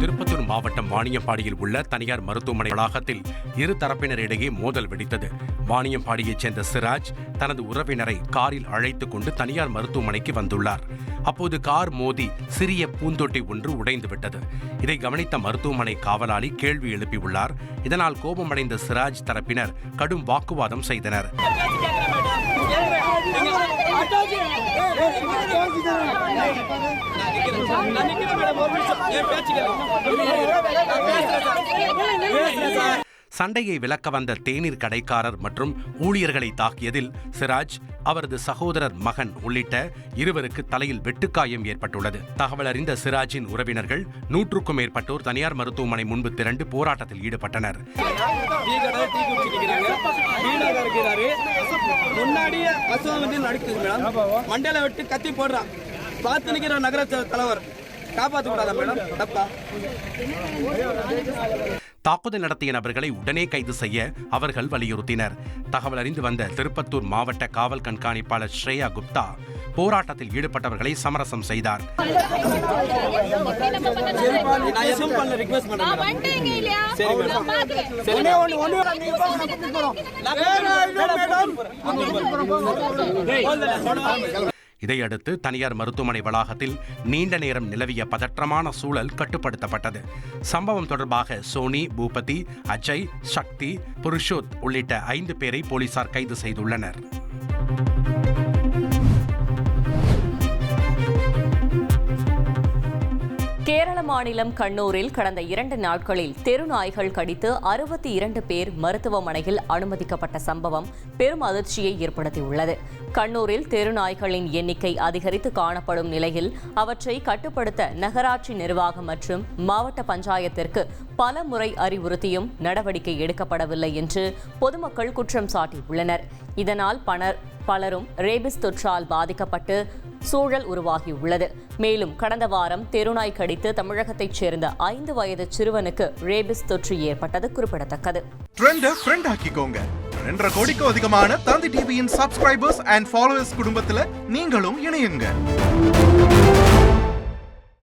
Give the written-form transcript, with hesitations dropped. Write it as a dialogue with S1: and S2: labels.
S1: திருப்பத்தூர் மாவட்டம் வாணியம்பாடியில் உள்ள தனியார் மருத்துவமனை வளாகத்தில் இரு தரப்பினரிடையே மோதல் வெடித்தது. வாணியம்பாடியைச் சேர்ந்த சிராஜ் தனது உறவினரை காரில் அழைத்துக் கொண்டு தனியார் மருத்துவமனைக்கு வந்துள்ளார். அப்போது கார் மோதி சிறிய பூந்தொட்டி ஒன்று உடைந்துவிட்டது. இதை கவனித்த மருத்துவமனை காவலாளி கேள்வி எழுப்பியுள்ளார். இதனால் கோபமடைந்த சிராஜ் தரப்பினர் கடும் வாக்குவாதம் செய்தனர். சண்டையை விலக்க வந்த தேநீர் கடைக்காரர் மற்றும் ஊழியர்களை தாக்கியதில் சிராஜ், அவரது சகோதரர் மகன் உள்ளிட்ட இருவருக்கு தலையில் வெட்டுக்காயம் ஏற்பட்டுள்ளது. தகவல் அறிந்த சிராஜின் உறவினர்கள் 100க்கும் மேற்பட்டோர் தனியார் மருத்துவமனை முன்பு திரண்டு போராட்டத்தில் ஈடுபட்டனர். தாக்குதல் நடத்திய நபர்களை உடனே கைது செய்ய அவர்கள் வலியுறுத்தினர். தகவல் அறிந்து வந்த திருப்பத்தூர் மாவட்ட காவல் கண்காணிப்பாளர் ஸ்ரேயா குப்தா போராட்டத்தில் ஈடுபட்டவர்களை சமரசம் செய்தார். இதையடுத்து தனியார் மருத்துவமனை வளாகத்தில் நீண்ட நேரம் நிலவிய பதற்றமான சூழல் கட்டுப்படுத்தப்பட்டது. சம்பவம் தொடர்பாக சோனி, பூபதி, அஜய், சக்தி, புருஷோத் உள்ளிட்ட 5 பேரை போலீசார் கைது செய்துள்ளனர்.
S2: கேரள மாநிலம் கண்ணூரில் கடந்த 2 நாட்களில் தெரு நாய்கள் கடித்து 62 பேர் மருத்துவமனையில் அனுமதிக்கப்பட்ட சம்பவம் பெரும் அதிர்ச்சியை ஏற்படுத்தியுள்ளது. கண்ணூரில் தெரு நாய்களின் எண்ணிக்கை அதிகரித்து காணப்படும் நிலையில் அவற்றை கட்டுப்படுத்த நகராட்சி நிர்வாகம் மற்றும் மாவட்ட பஞ்சாயத்திற்கு பல முறை அறிவுறுத்தியும் நடவடிக்கை எடுக்கப்படவில்லை என்று பொதுமக்கள் குற்றம் சாட்டியுள்ளனர். இதனால் பலரும் ரேபிஸ் தொற்றால் பாதிக்கப்பட்டு சூழல் உருவாகியுள்ளது. மேலும் கடந்த வாரம் தெருநாய் கடித்து தமிழகத்தைச் சேர்ந்த 5 வயது சிறுவனுக்கு ரேபிஸ் தொற்று ஏற்பட்டது குறிப்பிடத்தக்கது.
S3: 2.5 கோடிக்கும் அதிகமான தந்தி டிவியின் சப்ஸ்கிரைபர்ஸ் அண்ட் ஃபாலோவர்ஸ் குடும்பத்தில் நீங்களும் இணையுங்க.